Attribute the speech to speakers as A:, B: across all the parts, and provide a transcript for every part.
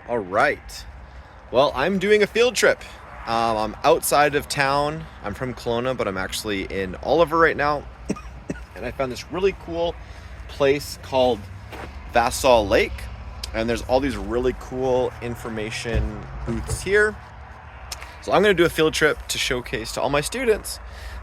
A: All right. Well, I'm doing a field trip. I'm outside of town. I'm from Kelowna, but I'm actually in Oliver right now. And I found this really cool place called Vaseux Lake. And there's all these really cool information booths here. So I'm going to do a field trip to showcase to all my students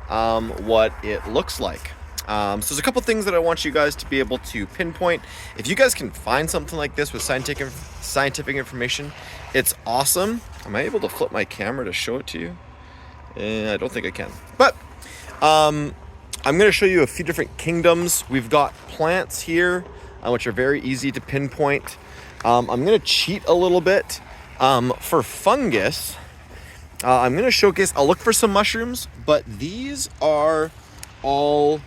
A: what it looks like. So there's a couple things that I want you guys to be able to pinpoint. If you guys can find something like this with scientific information, it's awesome. Am I able to flip my camera to show it to you? I don't think I can. But I'm going to show you a few different kingdoms. We've got plants here, which are very easy to pinpoint. I'm going to cheat a little bit. For fungus, I'm going to showcase, I'll look for some mushrooms, but these are all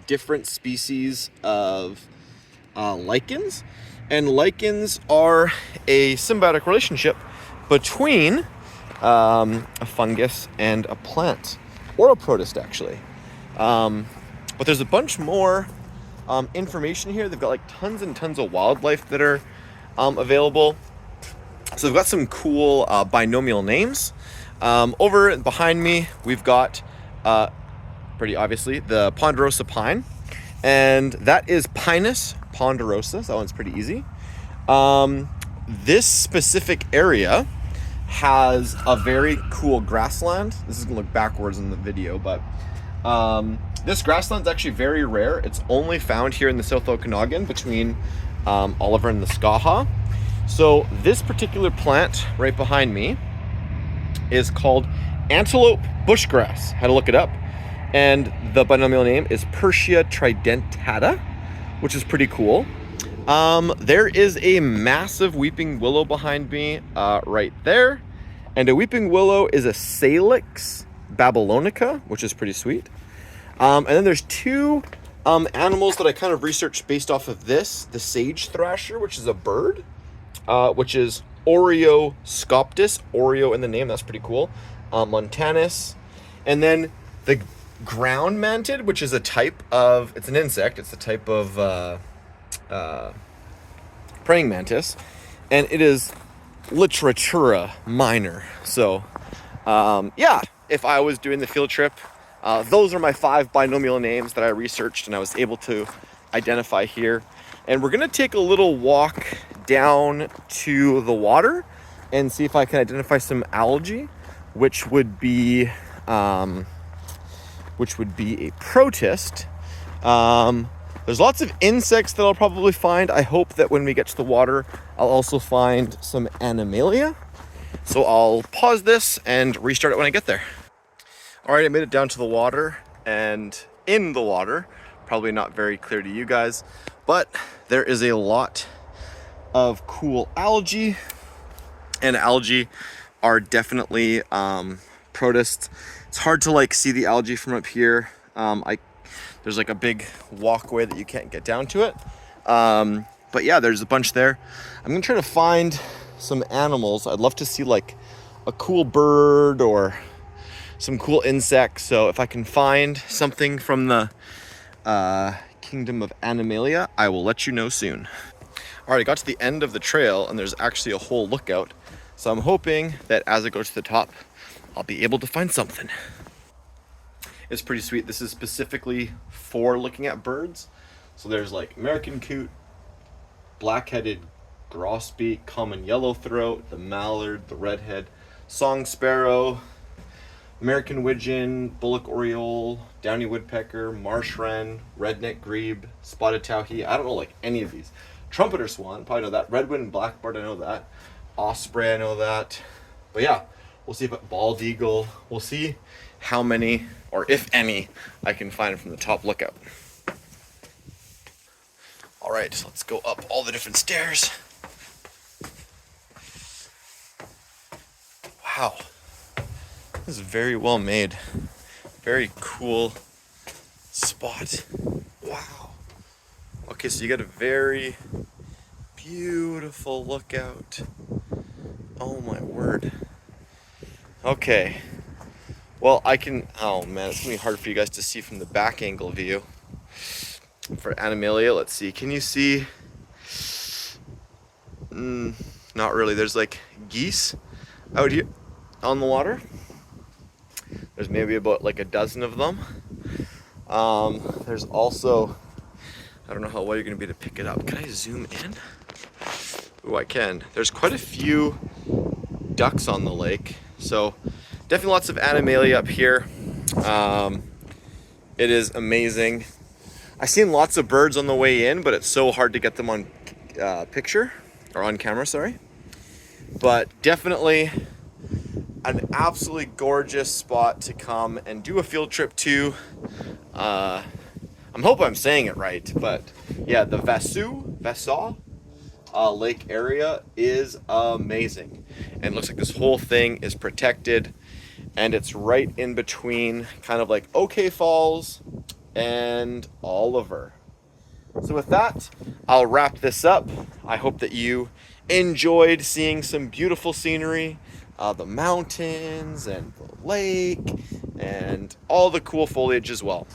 A: different species of lichens, and lichens are a symbiotic relationship between a fungus and a plant, or a protist actually. But there's a bunch more information here. They've got like tons and tons of wildlife that are available. So they've got some cool binomial names. Over behind me, we've got pretty obviously the ponderosa pine, and that is Pinus ponderosa. So that one's pretty easy. This specific area has a very cool grassland. This is gonna look backwards in the video, but this grassland is actually very rare. It's only found here in the South Okanagan between Oliver and the Skaha. So this particular plant right behind me is called antelope bushgrass. Had to look it up. And the binomial name is Persia tridentata, which is pretty cool. There is a massive weeping willow behind me right there. And a weeping willow is a Salix babylonica, which is pretty sweet. And then there's two animals that I kind of researched based off of this. The sage thrasher, which is a bird, which is Oreo scoptus. Oreo in the name, that's pretty cool. Montanus. And then the ground mantid, which is a type of, it's an insect, it's a type of praying mantis, and it is Literatura minor. So yeah, if I was doing the field trip, those are my 5 binomial names that I researched and I was able to identify here. And we're gonna take a little walk down to the water and see if I can identify some algae, which would be a protist. There's lots of insects that I'll probably find. I hope that when we get to the water, I'll also find some animalia. So I'll pause this and restart it when I get there. All right, I made it down to the water, and in the water, probably not very clear to you guys, but there is a lot of cool algae, and algae are definitely protists. It's hard to like see the algae from up here. There's like a big walkway that you can't get down to it. But yeah, there's a bunch there. I'm gonna try to find some animals. I'd love to see like a cool bird or some cool insects. So if I can find something from the kingdom of Animalia, I will let you know soon. All right, I got to the end of the trail and there's actually a whole lookout. So I'm hoping that as I go to the top, I'll be able to find something. It's pretty sweet. This is specifically for looking at birds. So there's like American coot, black-headed grosbeak, common yellowthroat, the mallard, the redhead, song sparrow, American widgeon, bullock oriole, downy woodpecker, marsh wren, redneck grebe, spotted towhee. I don't know like any of these. Trumpeter swan, probably know that. Redwing blackbird, I know that. Osprey, I know that. But yeah, we'll see if bald eagle. We'll see how many, or if any, I can find from the top lookout. All right, so let's go up all the different stairs. Wow, this is very well made. Very cool spot. Wow. Okay, so you got a very beautiful lookout. Oh my word. Okay. Well, oh man, it's gonna be hard for you guys to see from the back angle view. For Animalia, let's see, can you see? Not really. There's like geese out here on the water. There's maybe about like a dozen of them. There's also, I don't know how well you're gonna be to pick it up. Can I zoom in? Oh, I can. There's quite a few ducks on the lake. So definitely lots of animalia up here. It is amazing. I've seen lots of birds on the way in, but it's so hard to get them on picture, or on camera, sorry. But definitely an absolutely gorgeous spot to come and do a field trip to. I'm hoping I'm saying it right, but yeah, the Vaseux Lake area is amazing. And it looks like this whole thing is protected, and it's right in between kind of like OK Falls and Oliver. So with that, I'll wrap this up. I hope that you enjoyed seeing some beautiful scenery, the mountains and the lake and all the cool foliage as well.